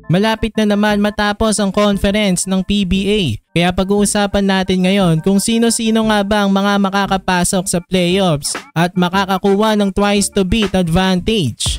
Malapit na naman matapos ang conference ng PBA. Kaya pag-uusapan natin ngayon kung sino-sino nga ba ang mga makakapasok sa playoffs at makakakuha ng twice to beat advantage.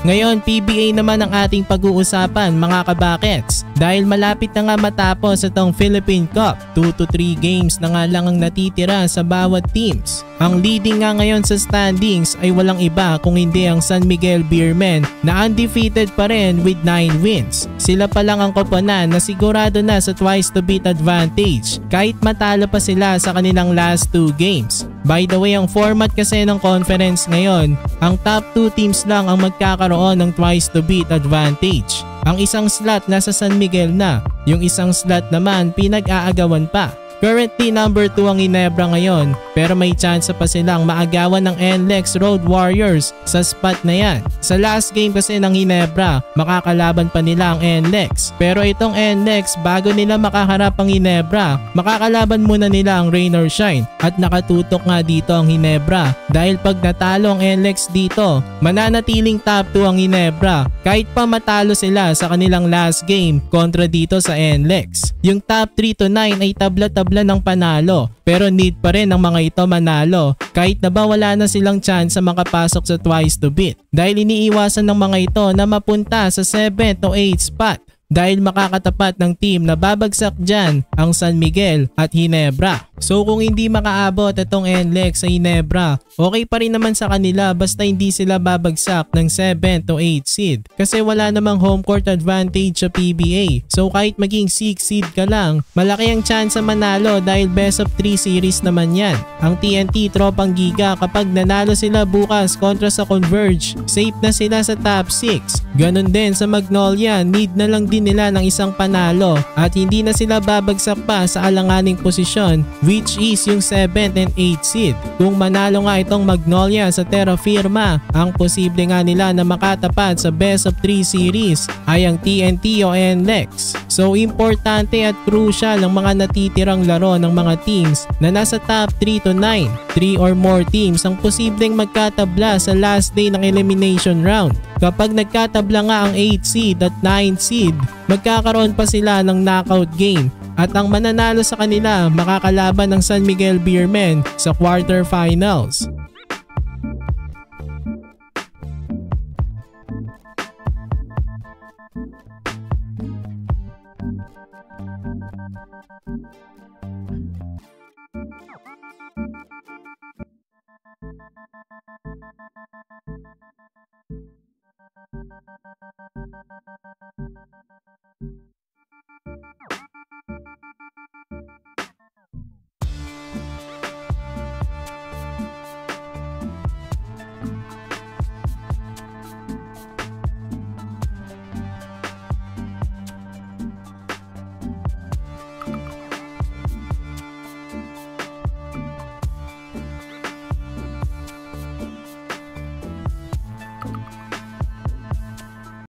Ngayon, PBA naman ang ating pag-uusapan mga kabakets. Dahil malapit na nga matapos itong Philippine Cup, 2 to 3 games na nga lang ang natitira sa bawat teams. Ang leading nga ngayon sa standings ay walang iba kung hindi ang San Miguel Beermen na undefeated pa rin with 9 wins. Sila pa lang ang koponan na sigurado na sa twice to beat advantage kahit matalo pa sila sa kanilang last 2 games. By the way, ang format kasi ng conference ngayon, ang top 2 teams lang ang magkakaroon ng twice to beat advantage. Ang isang slot nasa San Miguel na, yung isang slot naman pinag-aagawan pa. Currently number 2 ang Ginebra ngayon pero may chance pa silang maagawan ng NLEX Road Warriors sa spot na yan. Sa last game kasi ng Ginebra, makakalaban pa nila ang NLEX. Pero itong NLEX bago nila makaharap ang Ginebra, makakalaban muna nila ang Rain or Shine at nakatutok nga dito ang Ginebra dahil pag natalo ang NLEX dito, mananatiling top 2 ang Ginebra kahit pa matalo sila sa kanilang last game kontra dito sa NLEX. Yung top 3 to 9 ay tabla-tabla ng panalo pero need pa rin ng mga ito manalo kahit na ba wala na silang chance sa makapasok sa twice to beat dahil iniiwasan ng mga ito na mapunta sa 7th o 8th spot dahil makakatapat ng team na babagsak dyan ang San Miguel at Ginebra. So kung hindi makaabot itong NLEX sa Ginebra, okay pa rin naman sa kanila basta hindi sila babagsak ng 7th o 8th seed kasi wala namang home court advantage sa PBA. So kahit maging 6th seed ka lang, malaki ang chance sa manalo dahil best of 3 series naman yan. Ang TNT Tropang Giga kapag nanalo sila bukas kontra sa Converge, safe na sila sa top 6. Ganon din sa Magnolia, need na lang din nila ng isang panalo at hindi na sila babagsak pa sa alanganing posisyon which is yung 7th and 8th seed. Kung manalo nga itong Magnolia sa Terra Firma, ang posible nga nila na makatapat sa best of 3 series ay ang TNT o NLEX. So importante at crucial ang mga natitirang laro ng mga teams na nasa top 3 to 9. 3 or more teams ang posibleng magkatabla sa last day ng elimination round. Kapag nagkatabla nga ang 8th seed at 9th seed, magkakaroon pa sila ng knockout game at ang mananalo sa kanila makakalaban ng San Miguel Beermen sa quarterfinals.